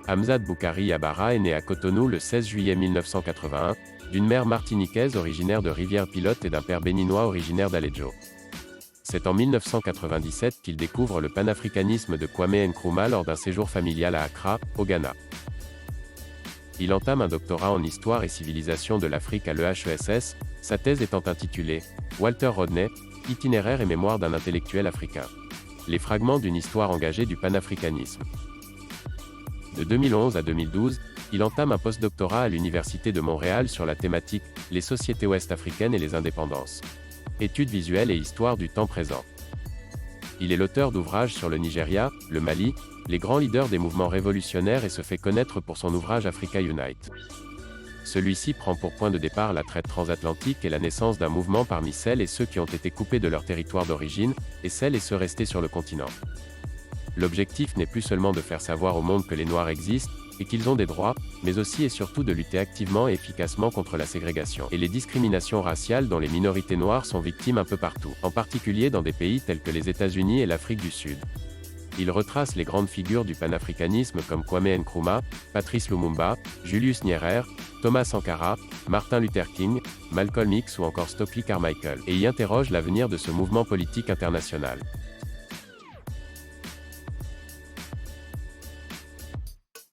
Hamzat Boukari Yabara est né à Cotonou le 16 juillet 1981, d'une mère martiniquaise originaire de Rivière-Pilote et d'un père béninois originaire d'Aledjo. C'est en 1997 qu'il découvre le panafricanisme de Kwame Nkrumah lors d'un séjour familial à Accra, au Ghana. Il entame un doctorat en histoire et civilisation de l'Afrique à l'EHESS, sa thèse étant intitulée « Walter Rodney, itinéraire et mémoire d'un intellectuel africain. Les fragments d'une histoire engagée du panafricanisme ». De 2011 à 2012, il entame un postdoctorat à l'Université de Montréal sur la thématique « Les sociétés ouest-africaines et les indépendances. Études visuelles et histoire du temps présent ». Il est l'auteur d'ouvrages sur le Nigeria, le Mali, les grands leaders des mouvements révolutionnaires et se fait connaître pour son ouvrage Africa Unite. Celui-ci prend pour point de départ la traite transatlantique et la naissance d'un mouvement parmi celles et ceux qui ont été coupés de leur territoire d'origine, et celles et ceux restés sur le continent. L'objectif n'est plus seulement de faire savoir au monde que les Noirs existent, et qu'ils ont des droits, mais aussi et surtout de lutter activement et efficacement contre la ségrégation et les discriminations raciales dont les minorités noires sont victimes un peu partout, en particulier dans des pays tels que les États-Unis et l'Afrique du Sud. Il retrace les grandes figures du panafricanisme comme Kwame Nkrumah, Patrice Lumumba, Julius Nyerere, Thomas Sankara, Martin Luther King, Malcolm X ou encore Stokely Carmichael, et y interroge l'avenir de ce mouvement politique international.